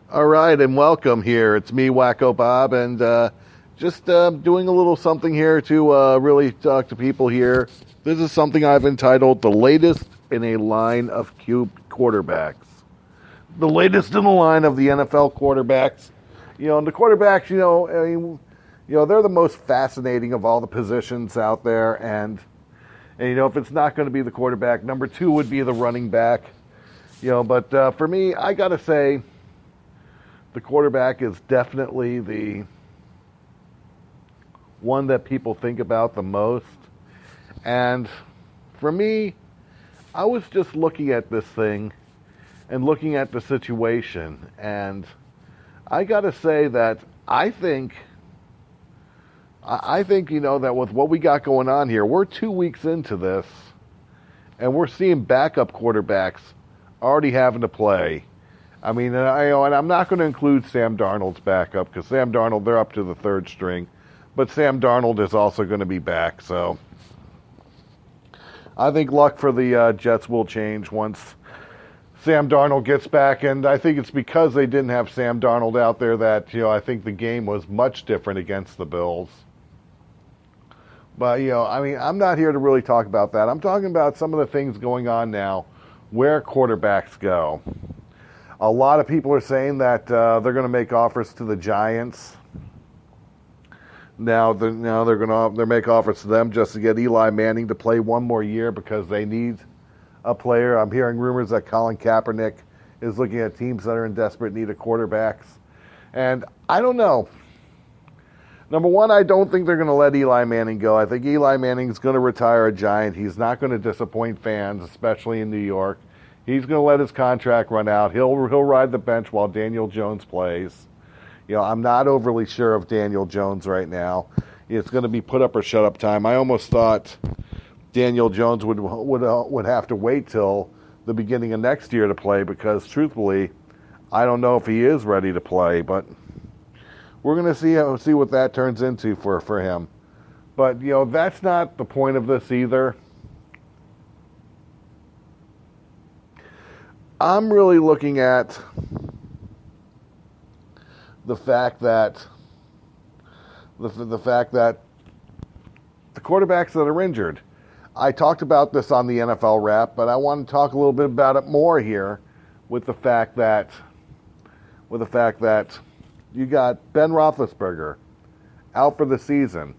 All right, and welcome here. It's me, Wacko Bob, and just doing a little something here to really talk to people here. This is something I've entitled The Latest in a Line of Cubed Quarterbacks. The latest in the line of the NFL quarterbacks. And the quarterbacks, they're the most fascinating of all the positions out there, and if it's not going to be the quarterback, number two would be the running back. But for me, I got to say, the quarterback is definitely the one that people think about the most. And for me, I was just looking at this thing and looking at the situation. And I got to say that I think, that with what we got going on here, we're 2 weeks into this, and we're seeing backup quarterbacks already having to play. I mean, and I'm not going to include Sam Darnold's backup because Sam Darnold, they're up to the third string. But Sam Darnold is also going to be back. So I think luck for the Jets will change once Sam Darnold gets back. And I think it's because they didn't have Sam Darnold out there that, I think the game was much different against the Bills. But, I'm not here to really talk about that. I'm talking about some of the things going on now where quarterbacks go. A lot of people are saying that they're going to make offers to the Giants. Now they're going to make offers to them just to get Eli Manning to play one more year because they need a player. I'm hearing rumors that Colin Kaepernick is looking at teams that are in desperate need of quarterbacks. And I don't know. Number one, I don't think they're going to let Eli Manning go. I think Eli Manning's going to retire a Giant. He's not going to disappoint fans, especially in New York. He's going to let his contract run out. He'll ride the bench while Daniel Jones plays. I'm not overly sure of Daniel Jones right now. It's going to be put up or shut up time. I almost thought Daniel Jones would have to wait till the beginning of next year to play because, truthfully, I don't know if he is ready to play. But we're going to see what that turns into for him. But that's not the point of this either. I'm really looking at the fact that the quarterbacks that are injured. I talked about this on the NFL Wrap, but I want to talk a little bit about it more here with the fact that you got Ben Roethlisberger out for the season.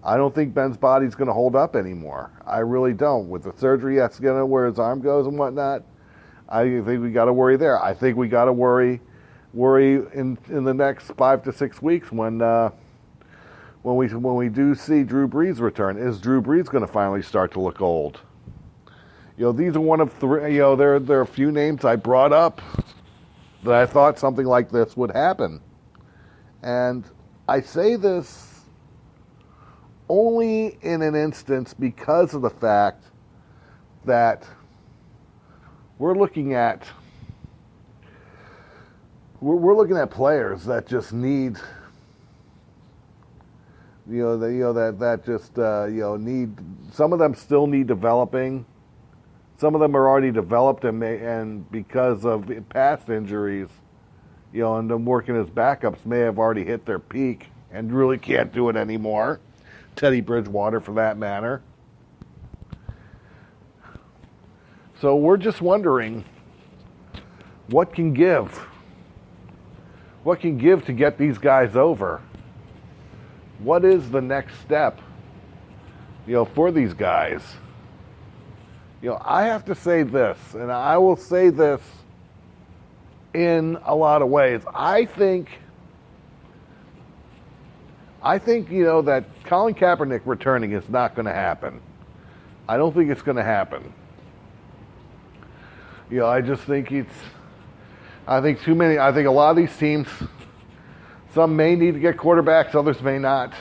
I don't think Ben's body's going to hold up anymore. I really don't. With the surgery that's going to where his arm goes and whatnot, I think we got to worry there. I think we got to worry in the next 5 to 6 weeks when we do see Drew Brees return. Is Drew Brees going to finally start to look old? These are one of three. There are a few names I brought up that I thought something like this would happen, and I say this only in an instance because of the fact that we're looking at players that just need, need. Some of them still need developing. Some of them are already developed and because of past injuries, and them working as backups may have already hit their peak and really can't do it anymore. Teddy Bridgewater, for that matter. So we're just wondering what can give to get these guys over. What is the next step, for these guys? I have to say this, and I will say this in a lot of ways. I think that Colin Kaepernick returning is not going to happen. I don't think it's going to happen. I just think I think a lot of these teams, some may need to get quarterbacks, others may not.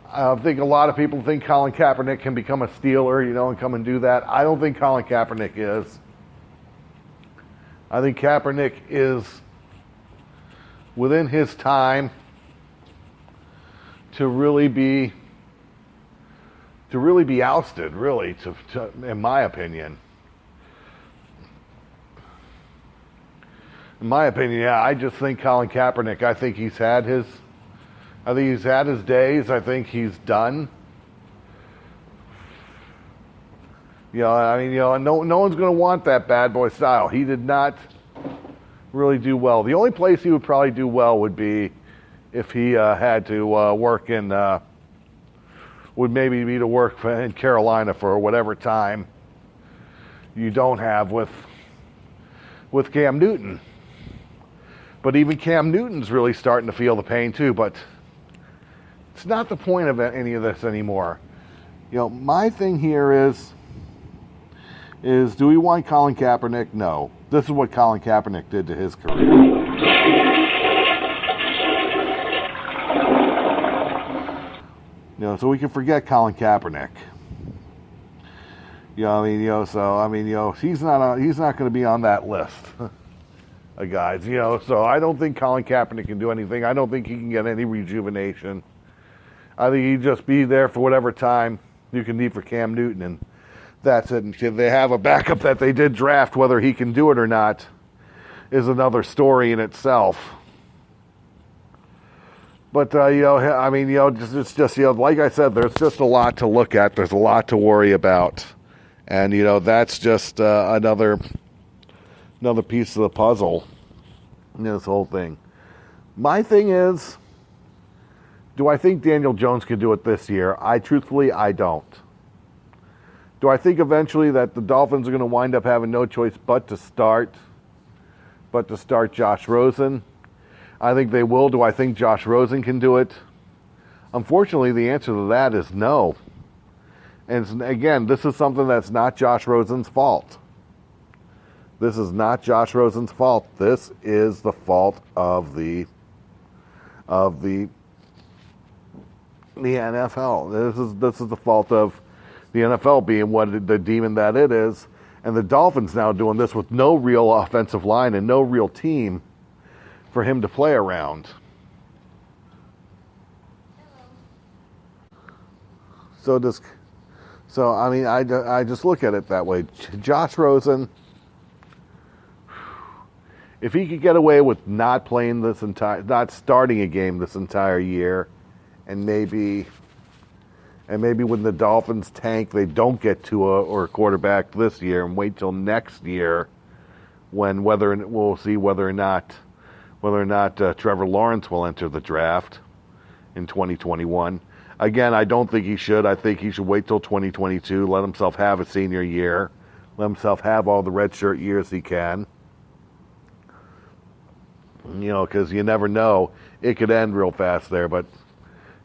I think a lot of people think Colin Kaepernick can become a Steeler, and come and do that. I don't think Colin Kaepernick is. I think Kaepernick is within his time to really be ousted, really, in my opinion. In my opinion, yeah, I just think Colin Kaepernick. I think he's had his days. I think he's done. No one's going to want that bad boy style. He did not really do well. The only place he would probably do well would be if he had to work in, would maybe be to work in Carolina for whatever time you don't have with Cam Newton. But even Cam Newton's really starting to feel the pain too. But it's not the point of any of this anymore. My thing here is do we want Colin Kaepernick? No. This is what Colin Kaepernick did to his career. So we can forget Colin Kaepernick. He's not going to be on that list of guys. So I don't think Colin Kaepernick can do anything. I don't think he can get any rejuvenation. I think he'd just be there for whatever time you can need for Cam Newton, and that's it. And they have a backup that they did draft. Whether he can do it or not is another story in itself. But it's just like I said, there's just a lot to look at. There's a lot to worry about, and that's just another piece of the puzzle in this whole thing. My thing is, do I think Daniel Jones can do it this year? Truthfully, I don't. Do I think eventually that the Dolphins are going to wind up having no choice but to start Josh Rosen? I think they will. Do I think Josh Rosen can do it? Unfortunately, the answer to that is no. And again, this is something that's not Josh Rosen's fault. This is not Josh Rosen's fault. This is the fault of the NFL. This is the fault of the NFL being what the demon that it is, and the Dolphins now doing this with no real offensive line and no real team for him to play around. I just look at it that way. Josh Rosen, if he could get away with not starting a game this entire year, and maybe when the Dolphins tank, they don't get Tua or a quarterback this year, and wait till next year, we'll see whether or not Trevor Lawrence will enter the draft in 2021. Again, I don't think he should. I think he should wait till 2022, let himself have a senior year, let himself have all the redshirt years he can. Because you never know, it could end real fast there. But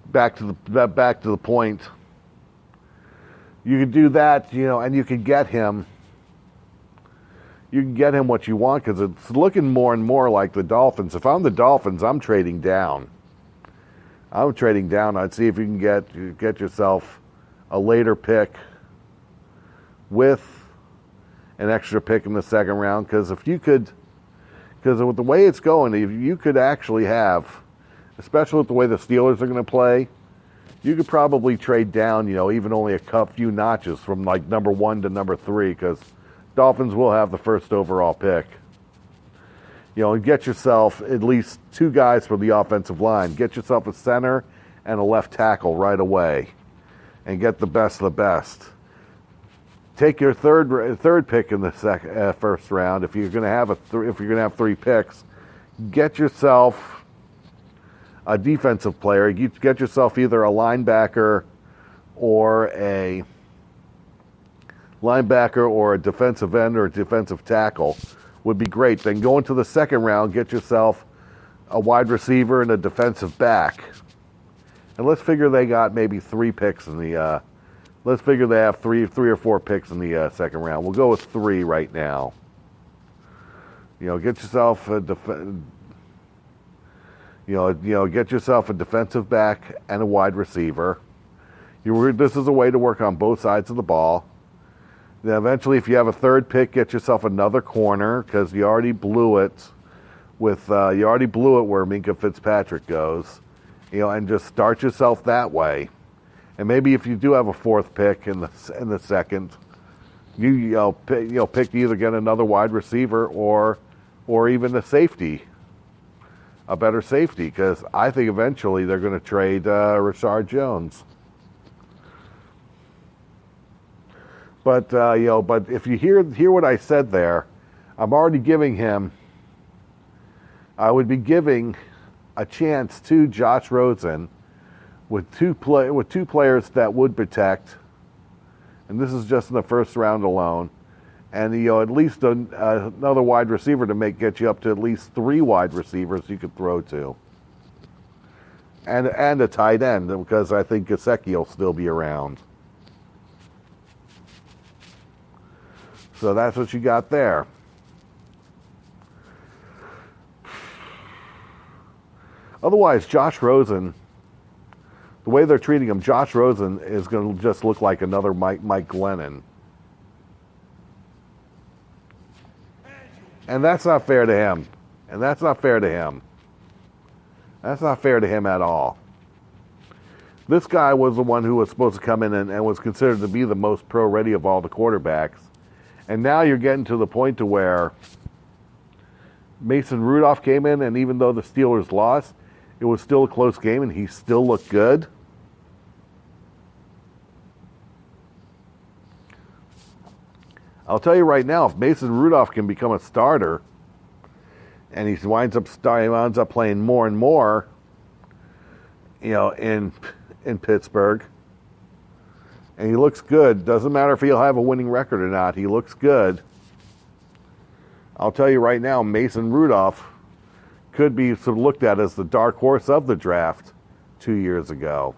back to the point. You could do that, and you could get him. You can get him what you want, because it's looking more and more like the Dolphins. If I'm the Dolphins, I'm trading down. I'd see if you can get yourself a later pick with an extra pick in the second round. Because with the way it's going, if you could actually have, especially with the way the Steelers are going to play, you could probably trade down, even only a few notches from like number 1 to number 3, because Dolphins will have the first overall pick. And get yourself at least 2 guys for the offensive line. Get yourself a center and a left tackle right away, and get the best of the best. Take your third pick in the first round. If you're going to have 3 picks, get yourself a defensive player. You get yourself either a linebacker or a defensive end or a defensive tackle would be great. Then go into the second round, get yourself a wide receiver and a defensive back. And let's figure they got maybe 3 picks in the. Let's figure they have three or 4 picks in the second round. We'll go with 3 right now. Get yourself a get yourself a defensive back and a wide receiver. This is a way to work on both sides of the ball. Then eventually, if you have a 3rd pick, get yourself another corner, because you already blew it where Minkah Fitzpatrick goes. And just start yourself that way. And maybe if you do have a 4th pick in the second, pick to either get another wide receiver or or even a safety, a better safety, because I think eventually they're going to trade Rashard Jones. But but if you hear what I said there, I'm already giving him. I would be giving a chance to Josh Rosen with two players that would protect, and this is just in the first round alone, and at least another wide receiver to get you up to at least 3 wide receivers you could throw to, and a tight end, because I think Gesicki will still be around. So that's what you got there. Otherwise, Josh Rosen, the way they're treating him, Josh Rosen is going to just look like another Mike Glennon. And that's not fair to him. That's not fair to him at all. This guy was the one who was supposed to come in and was considered to be the most pro-ready of all the quarterbacks. And now you're getting to the point to where Mason Rudolph came in, and even though the Steelers lost, it was still a close game, and he still looked good. I'll tell you right now, if Mason Rudolph can become a starter, and he winds up playing more and more, in Pittsburgh, and he looks good. Doesn't matter if he'll have a winning record or not. He looks good. I'll tell you right now, Mason Rudolph could be sort of looked at as the dark horse of the draft 2 years ago.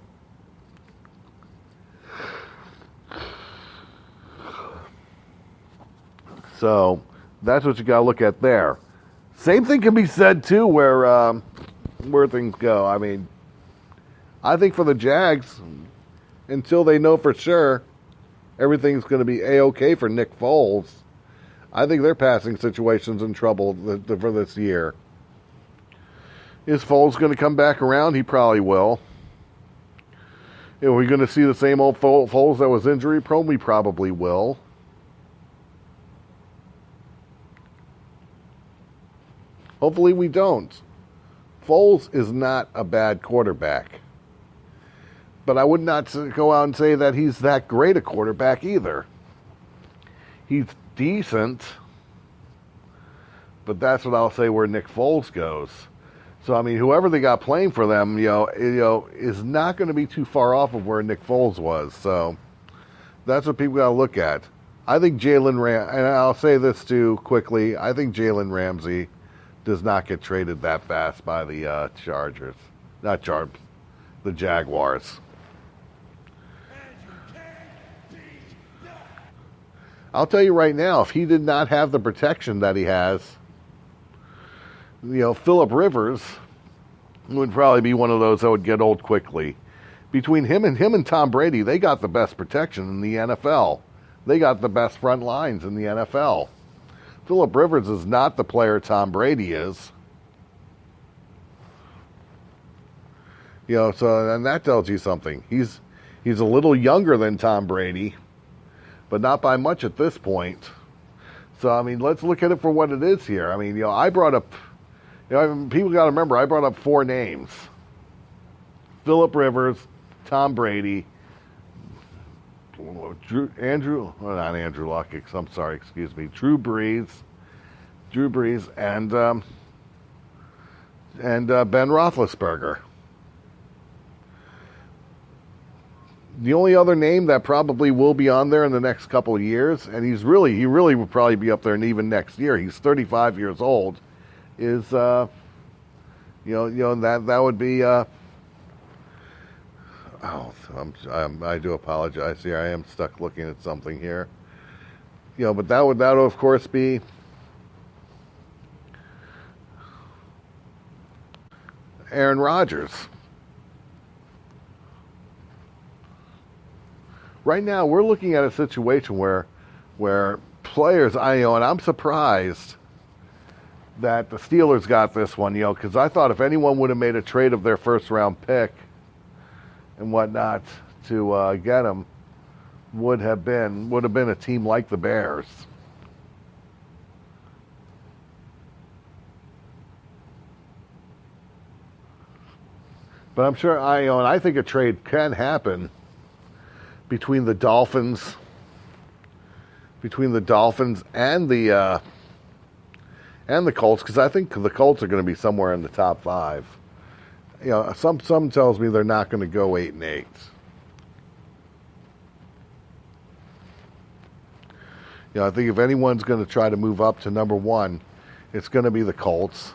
So that's what you got to look at there. Same thing can be said too where things go. I mean, I think for the Jags, until they know for sure everything's going to be A-okay for Nick Foles, I think their passing situation's in trouble for this year. Is Foles going to come back around? He probably will. Are we going to see the same old Foles that was injury prone? We probably will. Hopefully we don't. Foles is not a bad quarterback. But I would not go out and say that he's that great a quarterback either. He's decent, but that's what I'll say where Nick Foles goes. So I mean, whoever they got playing for them, is not going to be too far off of where Nick Foles was. So that's what people got to look at. I think and I'll say this too quickly. I think Jalen Ramsey does not get traded that fast by the the Jaguars. I'll tell you right now, if he did not have the protection that he has, Phillip Rivers would probably be one of those that would get old quickly. Between him and Tom Brady, they got the best protection in the NFL. They got the best front lines in the NFL. Phillip Rivers is not the player Tom Brady is. And that tells you something. He's a little younger than Tom Brady, but not by much at this point. So, I mean, let's look at it for what it is here. I mean, I brought up, people got to remember, I brought up 4 names. Phillip Rivers, Tom Brady, Drew Brees, and Ben Roethlisberger. The only other name that probably will be on there in the next couple of years, and he really would probably be up there, and even next year, he's 35 years old, is that would be I do apologize here. I am stuck looking at something here. But that would of course be Aaron Rodgers. Right now, we're looking at a situation where players, and I'm surprised that the Steelers got this one, because I thought if anyone would have made a trade of their first round pick and whatnot to get him, would have been a team like the Bears. But I'm sure and I think a trade can happen between the Dolphins, and the Colts, because I think the Colts are going to be somewhere in the top 5. Some tells me they're not going to go 8-8. I think if anyone's going to try to move up to number 1, it's going to be the Colts.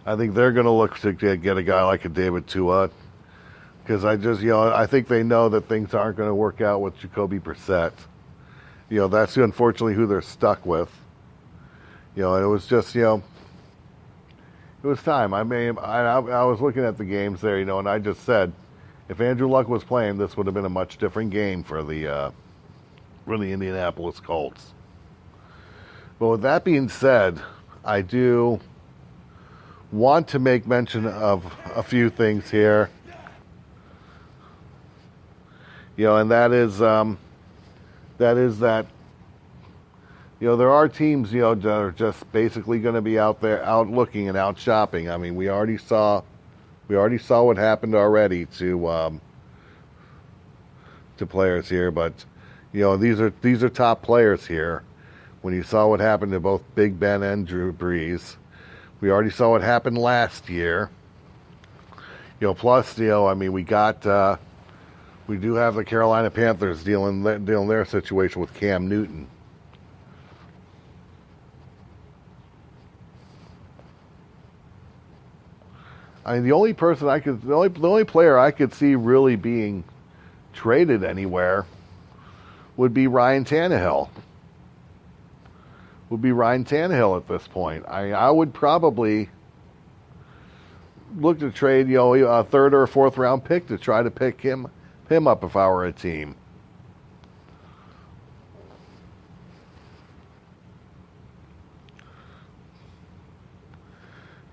I think they're going to look to get a guy like a David Tua, because I think they know that things aren't going to work out with Jacoby Brissett. That's unfortunately who they're stuck with. And it was just, it was time. I was looking at the games there, and I just said, if Andrew Luck was playing, this would have been a much different game for the Indianapolis Colts. But with that being said, I do want to make mention of a few things here. And that is that there are teams, that are just basically going to be out there, out looking and out shopping. I mean, we already saw what happened already to players here, but these are top players here. When you saw what happened to both Big Ben and Drew Brees, we already saw what happened last year. Plus, we do have the Carolina Panthers dealing their situation with Cam Newton. The only player I could see really being traded anywhere would be Ryan Tannehill. At this point. I would probably look to trade, a third or a fourth round pick to try to pick him up if I were a team.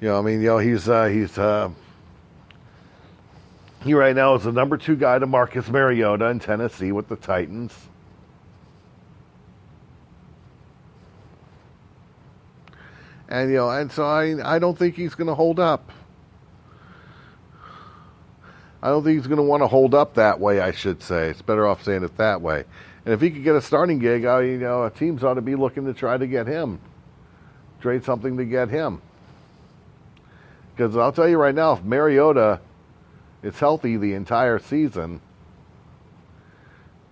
He right now is the number 2 guy to Marcus Mariota in Tennessee with the Titans. And so I don't think he's going to hold up. I don't think he's going to want to hold up that way, I should say. It's better off saying it that way. And if he could get a starting gig, teams ought to be looking to try to get him. Trade something to get him. Because I'll tell you right now, if Mariota is healthy the entire season,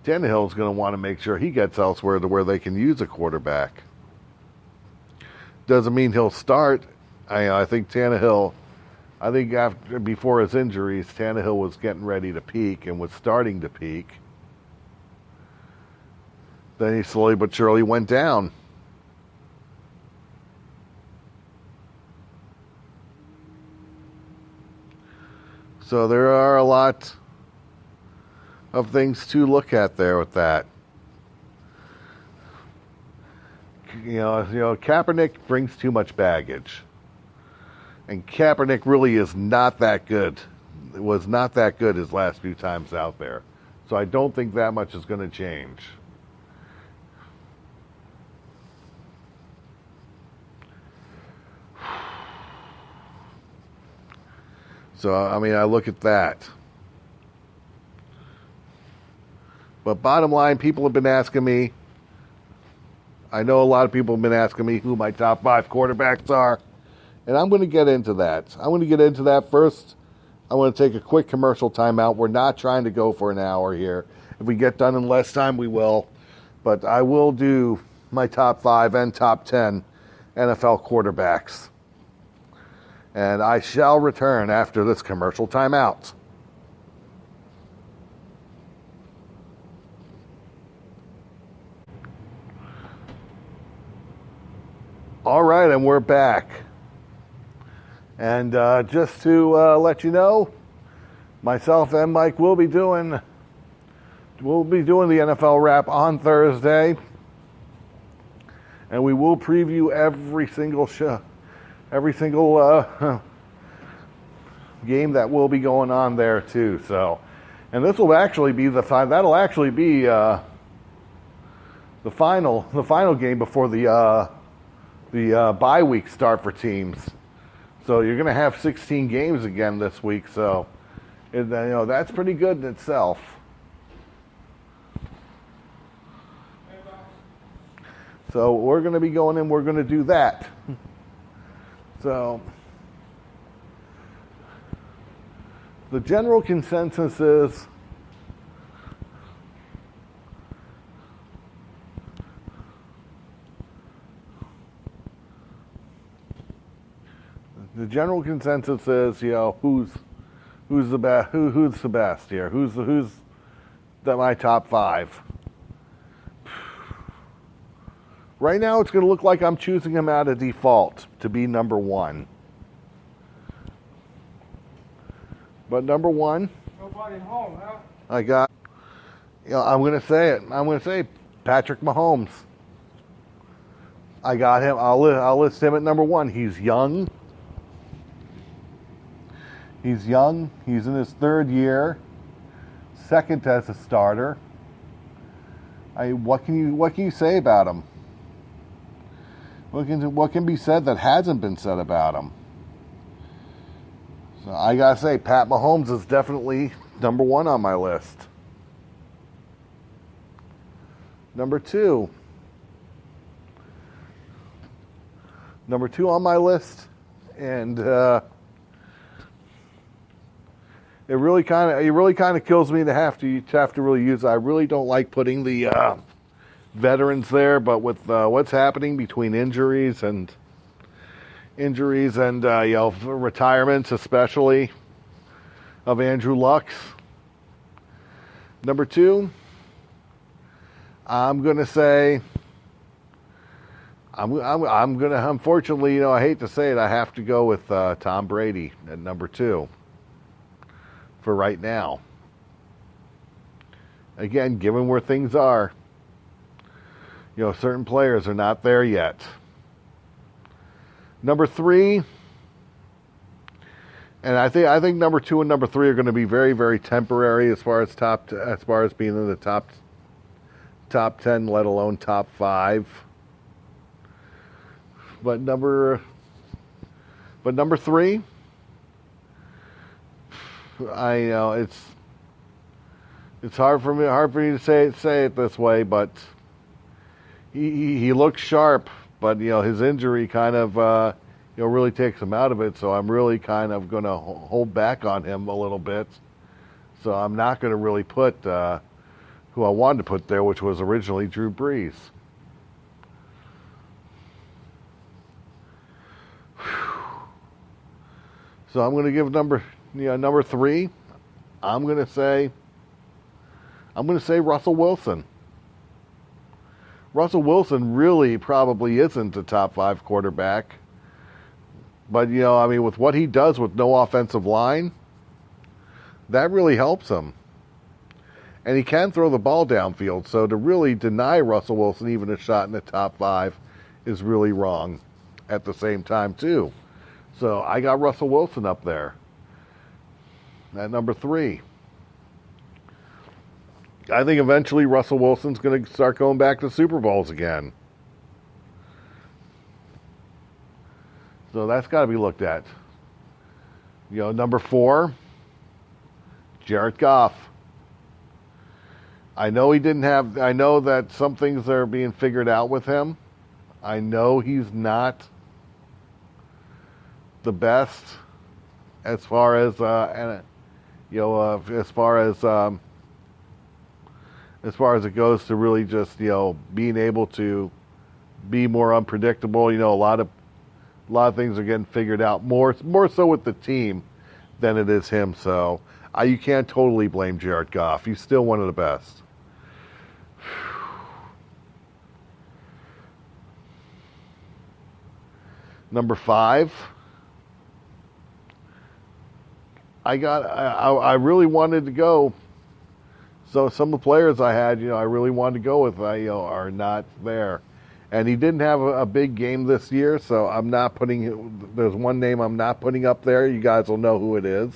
Tannehill's going to want to make sure he gets elsewhere to where they can use a quarterback. Doesn't mean he'll start. I think before his injuries, Tannehill was getting ready to peak and was starting to peak. Then he slowly but surely went down. So there are a lot of things to look at there with that. Kaepernick brings too much baggage. And Kaepernick really is not that good. It was not that good his last few times out there. So I don't think that much is going to change. So, I look at that. But bottom line, people have been asking me, I know a lot of people have been asking me who my top 5 quarterbacks are, and I'm going to get into that. I'm going to get into that first. I want to take a quick commercial timeout. We're not trying to go for an hour here. If we get done in less time, we will. But I will do my top 5 and top 10 NFL quarterbacks. And I shall return after this commercial timeout. All right, and we're back. And just to let you know, myself and Mike will be doing the NFL wrap on Thursday, and we will preview every single game that will be going on there too. So, and this will actually be the final game before the bye week start for teams. So you're going to have 16 games again this week. So, that's pretty good in itself. So we're going to be going in. We're going to do that. So the general consensus is who's the best, who's the best here, who's my top five. Right now, it's going to look like I'm choosing him out of default to be number one. But number one, nobody home, huh? I got. I'm going to say it. I'm going to say Patrick Mahomes. I got him. I'll list him at number one. He's young. He's young. He's in his third year, second as a starter. What can you say about him? What can be said that hasn't been said about him? So I gotta say, Pat Mahomes is definitely number one on my list. Number two on my list, and it really kind of kills me to have to really use it. I really don't like putting the veterans there, but with what's happening between injuries and retirements, especially of Andrew Luck. Number two, I'm gonna say I'm gonna, unfortunately, I hate to say it, I have to go with Tom Brady at number two for right now. Again, given where things are, certain players are not there yet. Number three, and I think number two and number three are going to be very, very temporary as far as being in the top 10, let alone top 5. But number three, I know it's hard for me to say it this way, but he looks sharp, but his injury kind of really takes him out of it. So I'm really kind of going to hold back on him a little bit. So I'm not going to really put who I wanted to put there, which was originally Drew Brees. So I'm going to give number three. I'm going to say Russell Wilson. Russell Wilson really probably isn't a top 5 quarterback. But, with what he does with no offensive line, that really helps him. And he can throw the ball downfield. So to really deny Russell Wilson even a shot in the top 5 is really wrong at the same time, too. So I got Russell Wilson up there at number 3. I think eventually Russell Wilson's going to start going back to Super Bowls again. So that's got to be looked at. Number 4, Jared Goff. I know that some things are being figured out with him. I know he's not the best as far as as far as it goes to really just being able to be more unpredictable. A lot of things are getting figured out more so with the team than it is him. So you can't totally blame Jared Goff. He's still one of the best. Number 5. I really wanted to go. So some of the players I had, I really wanted to go with, are not there. And he didn't have a big game this year, so I'm not putting, there's one name I'm not putting up there. You guys will know who it is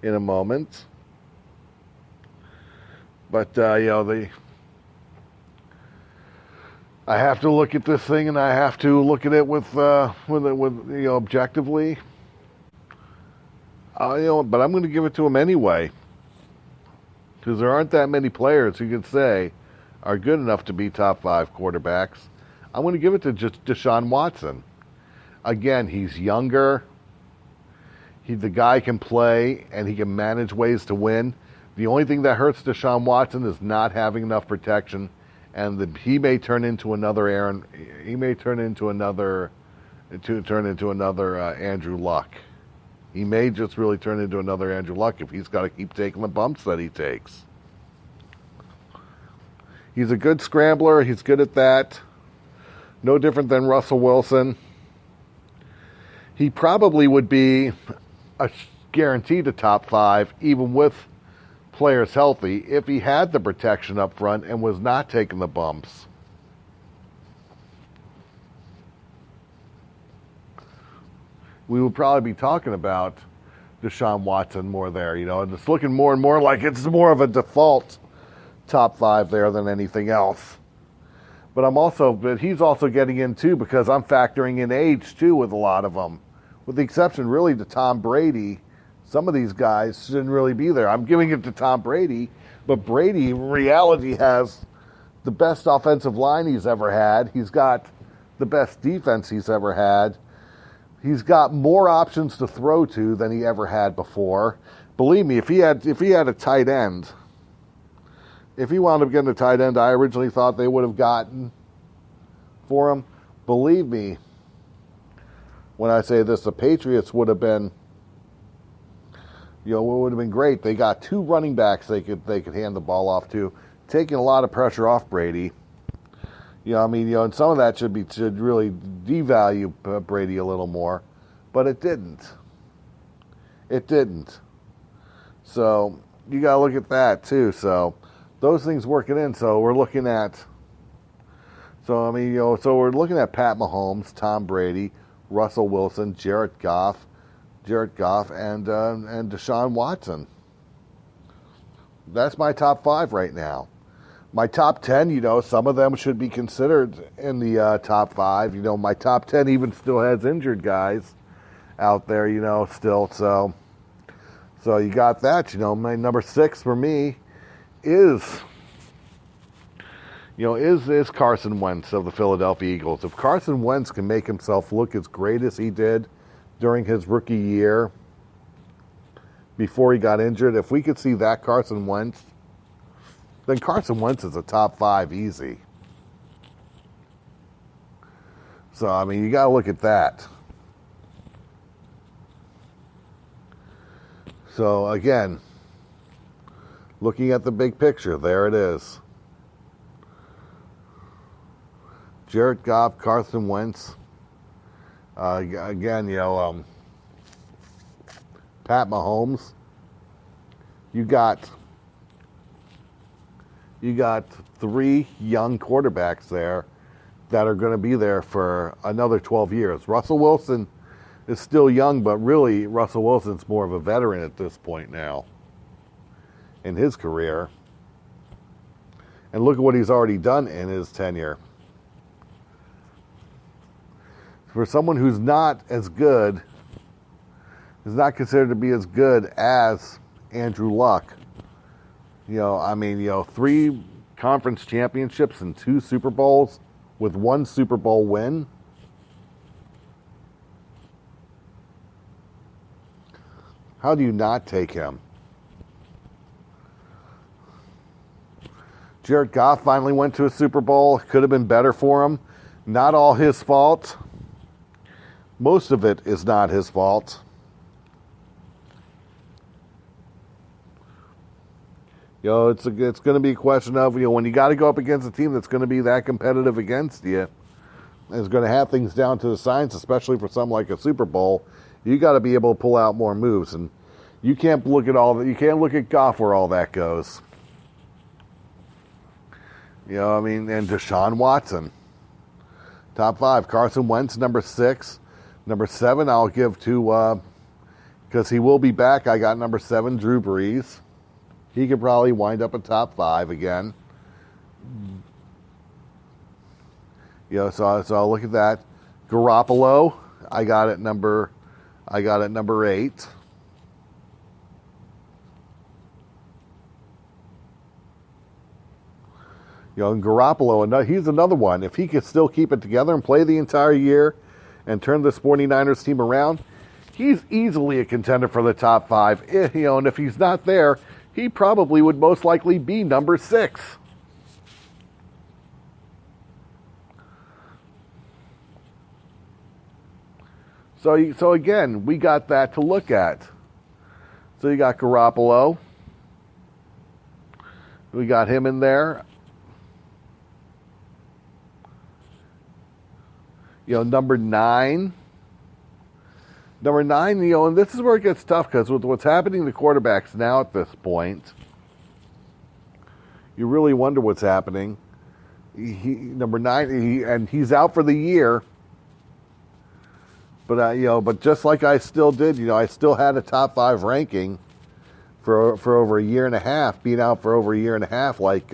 in a moment. But, I have to look at this thing, and I have to look at it with objectively. But I'm going to give it to him anyway, because there aren't that many players who can say are good enough to be top 5 quarterbacks. I'm going to give it to just Deshaun Watson. Again, he's younger. The guy can play, and he can manage ways to win. The only thing that hurts Deshaun Watson is not having enough protection, and he may turn into another Aaron. He may turn into another Andrew Luck. He may just really turn into another Andrew Luck if he's got to keep taking the bumps that he takes. He's a good scrambler. He's good at that. No different than Russell Wilson. He probably would be guaranteed a top 5, even with players healthy, if he had the protection up front and was not taking the bumps. We would probably be talking about Deshaun Watson more there, and it's looking more and more like it's more of a default top 5 there than anything else. But he's also getting in too, because I'm factoring in age too with a lot of them. With the exception really to Tom Brady, some of these guys shouldn't really be there. I'm giving it to Tom Brady, but Brady in reality has the best offensive line he's ever had. He's got the best defense he's ever had. He's got more options to throw to than he ever had before. Believe me, if he had a tight end, if he wound up getting a tight end I originally thought they would have gotten for him, believe me when I say this, the Patriots would have been, it would have been great. They got 2 running backs they could hand the ball off to, taking a lot of pressure off Brady. And some of that should really devalue Brady a little more, but it didn't. It didn't. So you got to look at that too. So those things working in. So we're looking at. So we're looking at Pat Mahomes, Tom Brady, Russell Wilson, Jared Goff, and Deshaun Watson. That's my top 5 right now. My top 10, some of them should be considered in the top 5. My top 10 even still has injured guys out there, still. So you got that. My number 6 for me is Carson Wentz of the Philadelphia Eagles. If Carson Wentz can make himself look as great as he did during his rookie year before he got injured, if we could see that Carson Wentz, then Carson Wentz is a top 5 easy. So, you got to look at that. So, again, looking at the big picture, there it is. Jared Goff, Carson Wentz. Again, Pat Mahomes. You got 3 young quarterbacks there that are going to be there for another 12 years. Russell Wilson is still young, but really Russell Wilson's more of a veteran at this point now in his career. And look at what he's already done in his tenure. For someone who's not as good, is not considered to be as good as Andrew Luck, 3 conference championships and 2 Super Bowls with 1 Super Bowl win. How do you not take him? Jared Goff finally went to a Super Bowl. Could have been better for him. Not all his fault. Most of it is not his fault. It's going to be a question of, when you got to go up against a team that's going to be that competitive against you, and is going to have things down to the science, especially for something like a Super Bowl, you got to be able to pull out more moves. And you can't look at you can't look at Goff where all that goes. And Deshaun Watson. Top 5. Carson Wentz, number 6. Number 7, I'll give to, because he will be back, I got number 7, Drew Brees. He could probably wind up a top 5 again. So I'll look at that. Garoppolo, I got at number 8. And Garoppolo, he's another one. If he can still keep it together and play the entire year and turn this 49ers team around, he's easily a contender for the top 5. And if he's not there, he probably would most likely be number 6. So again, we got that to look at. So you got Garoppolo. We got him in there. Number 9. Number 9, and this is where it gets tough because with what's happening to quarterbacks now at this point, you really wonder what's happening. Number 9, he's out for the year. But just like I still did, I still had a top 5 ranking for over a year and a half, being out for over a year and a half, like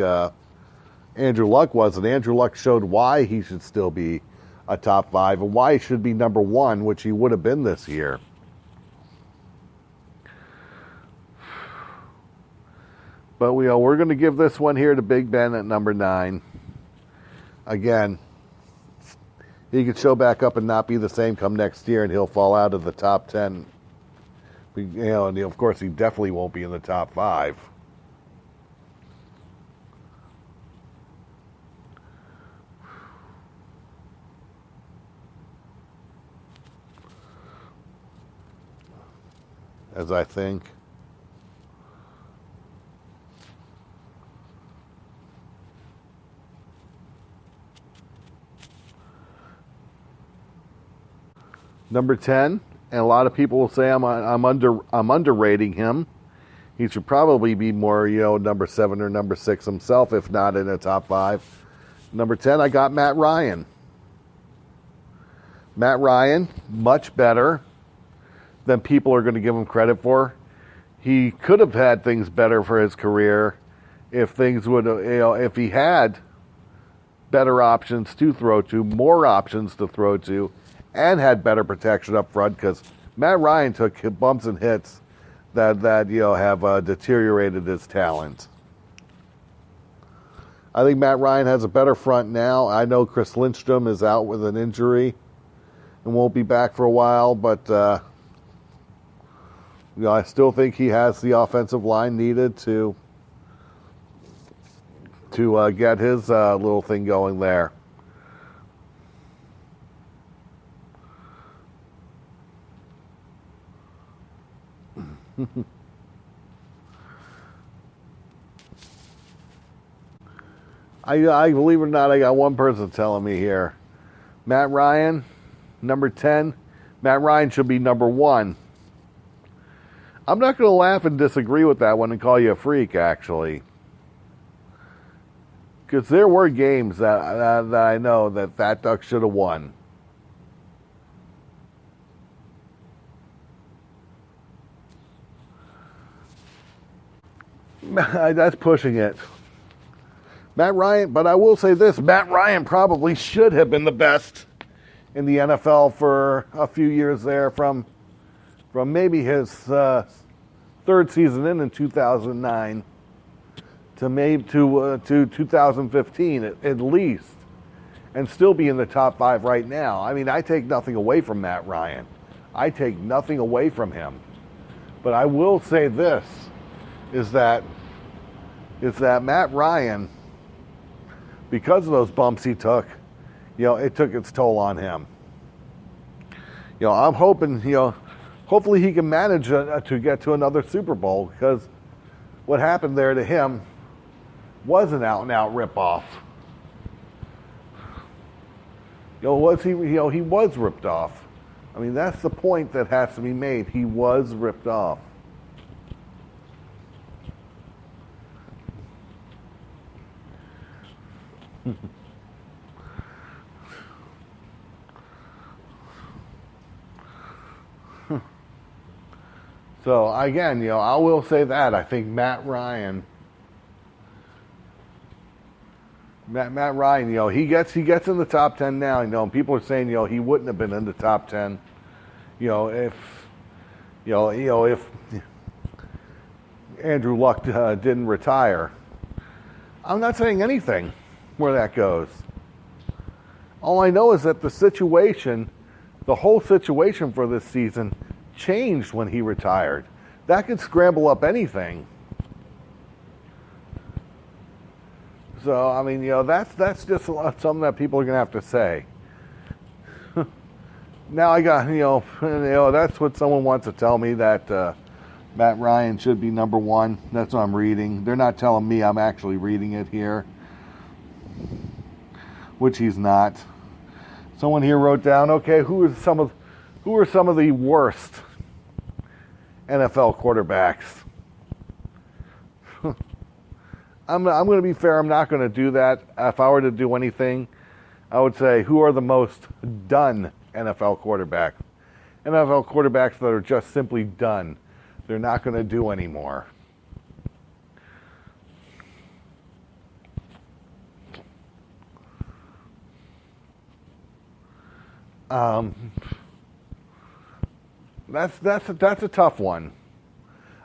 Andrew Luck was, and Andrew Luck showed why he should still be a top 5 and why he should be number 1, which he would have been this year. But we're going to give this one here to Big Ben at number 9. Again, he could show back up and not be the same come next year, and he'll fall out of the top 10. And of course, he definitely won't be in the top 5. As I think. Number 10, and a lot of people will say I'm underrating him. He should probably be more, number 7 or number 6 himself, if not in the top 5. Number 10, I got Matt Ryan. Matt Ryan, much better than people are going to give him credit for. He could have had things better for his career if things would, if he had better options to throw to, more options to throw to, and had better protection up front, because Matt Ryan took bumps and hits that have deteriorated his talent. I think Matt Ryan has a better front now. I know Chris Lindstrom is out with an injury and won't be back for a while, but I still think he has the offensive line needed to get his little thing going there. I believe it or not, I got one person telling me here. Matt Ryan, number 10. Matt Ryan should be number 1. I'm not going to laugh and disagree with that one and call you a freak, actually. Because there were games that I know that Duck should have won. That's pushing it. Matt Ryan, but I will say this, Matt Ryan probably should have been the best in the NFL for a few years there, from maybe his third season in 2009 to maybe to 2015 at least, and still be in the top 5 right now. I mean, I take nothing away from Matt Ryan. I take nothing away from him. But I will say this, is that Matt Ryan, because of those bumps he took, it took its toll on him. I'm hoping, hopefully he can manage to get to another Super Bowl, because what happened there to him was an out-and-out ripoff. He was ripped off. I mean, that's the point that has to be made. He was ripped off. So again, I will say that I think Matt Ryan Matt Ryan, he gets in the top 10 now. And people are saying, he wouldn't have been in the top 10, if if Andrew Luck didn't retire. I'm not saying anything where that goes. All I know is that the whole situation for this season changed when he retired. That could scramble up anything. So, I mean, that's just something that people are going to have to say. Now I got, that's what someone wants to tell me, that Matt Ryan should be number one. That's what I'm reading. They're not telling me, I'm actually reading it here, which he's not. Someone here wrote down, okay, who are some of the worst NFL quarterbacks? I'm going to be fair. I'm not going to do that. If I were to do anything, I would say, who are the most done NFL quarterbacks? NFL quarterbacks that are just simply done. They're not going to do anymore. That's a tough one.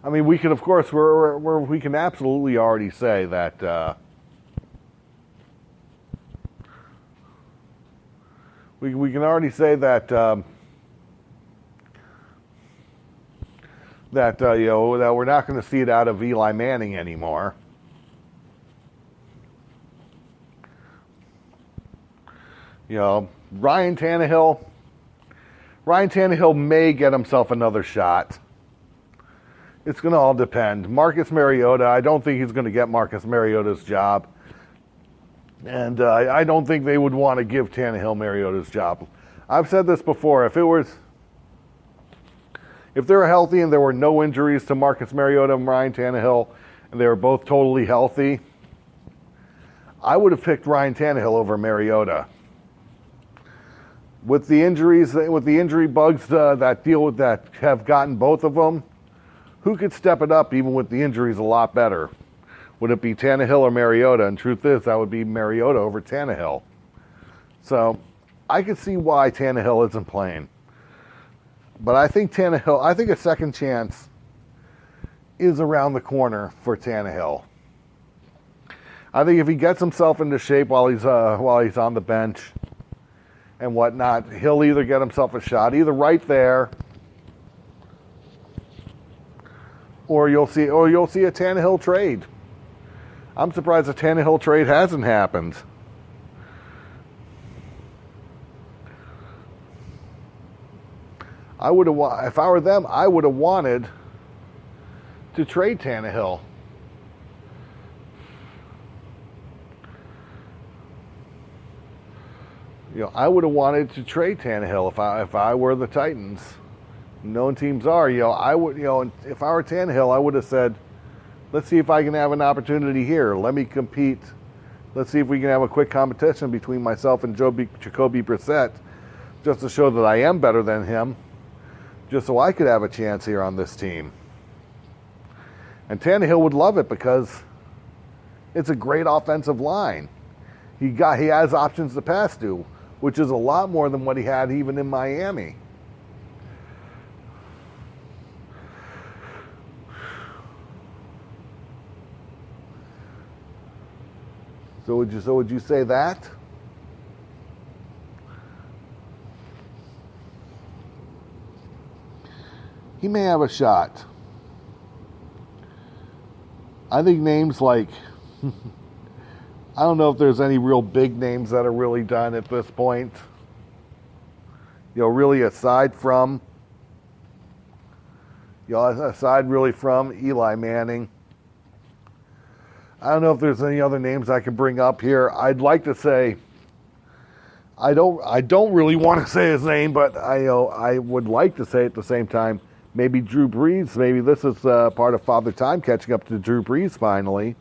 I mean, we can, of course, we can absolutely already say that we can already say that that we're not going to see it out of Eli Manning anymore. Ryan Tannehill may get himself another shot. It's going to all depend. Marcus Mariota, I don't think he's going to get Marcus Mariota's job. And I don't think they would want to give Tannehill Mariota's job. I've said this before. If they were healthy and there were no injuries to Marcus Mariota and Ryan Tannehill, and they were both totally healthy, I would have picked Ryan Tannehill over Mariota. With the injuries, with the injury bugs that have gotten both of them, who could step it up even with the injuries a lot better? Would it be Tannehill or Mariota? And truth is, that would be Mariota over Tannehill. So I could see why Tannehill isn't playing. But I think a second chance is around the corner for Tannehill. I think if he gets himself into shape while he's on the bench and whatnot, he'll either get himself a shot, either right there, or you'll see a Tannehill trade. I'm surprised the Tannehill trade hasn't happened. If I were them, I would have wanted to trade Tannehill. I would have wanted to trade Tannehill if I were the Titans. Known teams are, I would, if I were Tannehill, I would have said, let's see if I can have an opportunity here. Let me compete. Let's see if we can have a quick competition between myself and Jacoby Brissett, just to show that I am better than him, just so I could have a chance here on this team. And Tannehill would love it because it's a great offensive line. He has options to pass to, which is a lot more than what he had even in Miami. So would you say that? He may have a shot. I think names like I don't know if there's any real big names that are really done at this point. Really aside really from Eli Manning. I don't know if there's any other names I can bring up here. I'd like to say, I don't really want to say his name, but I would like to say at the same time, maybe Drew Brees. Maybe this is part of Father Time catching up to Drew Brees finally.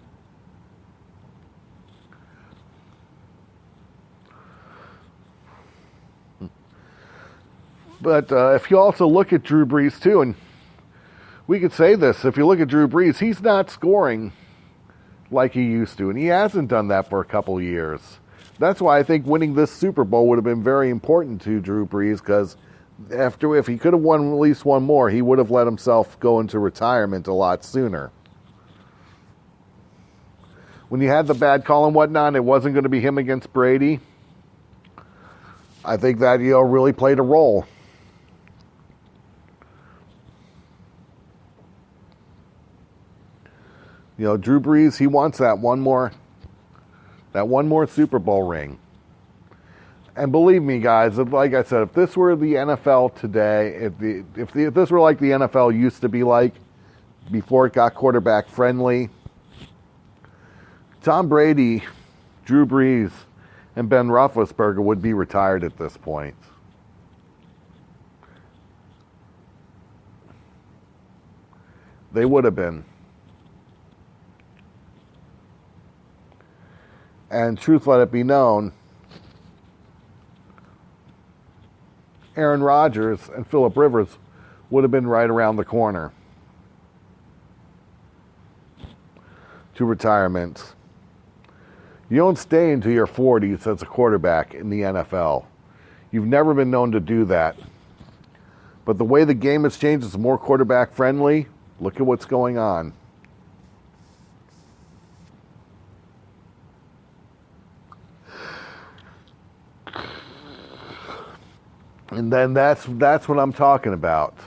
But if you also look at Drew Brees too, and we could say this, if you look at Drew Brees, he's not scoring like he used to, and he hasn't done that for a couple years. That's why I think winning this Super Bowl would have been very important to Drew Brees, because if he could have won at least one more, he would have let himself go into retirement a lot sooner. When you had the bad call and whatnot, it wasn't going to be him against Brady. I think that, really played a role. Drew Brees, he wants that one more Super Bowl ring. And believe me, guys, like I said, if this were the NFL today, if this were like the NFL used to be like before it got quarterback friendly, Tom Brady, Drew Brees, and Ben Roethlisberger would be retired at this point. They would have been. And truth let it be known, Aaron Rodgers and Phillip Rivers would have been right around the corner to retirement. You don't stay into your 40s as a quarterback in the NFL. You've never been known to do that. But the way the game has changed, it's more quarterback friendly. Look at what's going on. And then that's what I'm talking about.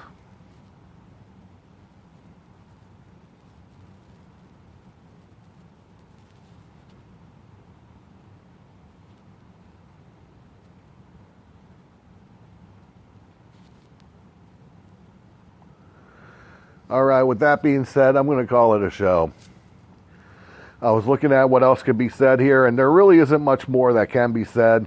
All right, with that being said, I'm going to call it a show. I was looking at what else could be said here, and there really isn't much more that can be said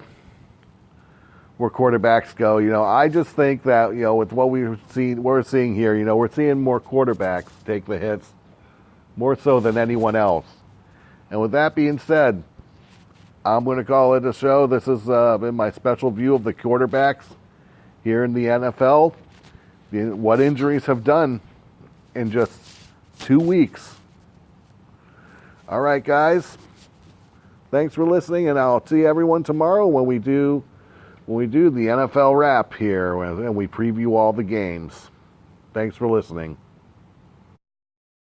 where quarterbacks go. I just think that, with what we're seeing here, we're seeing more quarterbacks take the hits, more so than anyone else. And with that being said, I'm going to call it a show. This has been my special view of the quarterbacks here in the NFL, what injuries have done in just 2 weeks. All right, guys. Thanks for listening, and I'll see everyone tomorrow when we do the NFL wrap here and we preview all the games. Thanks for listening.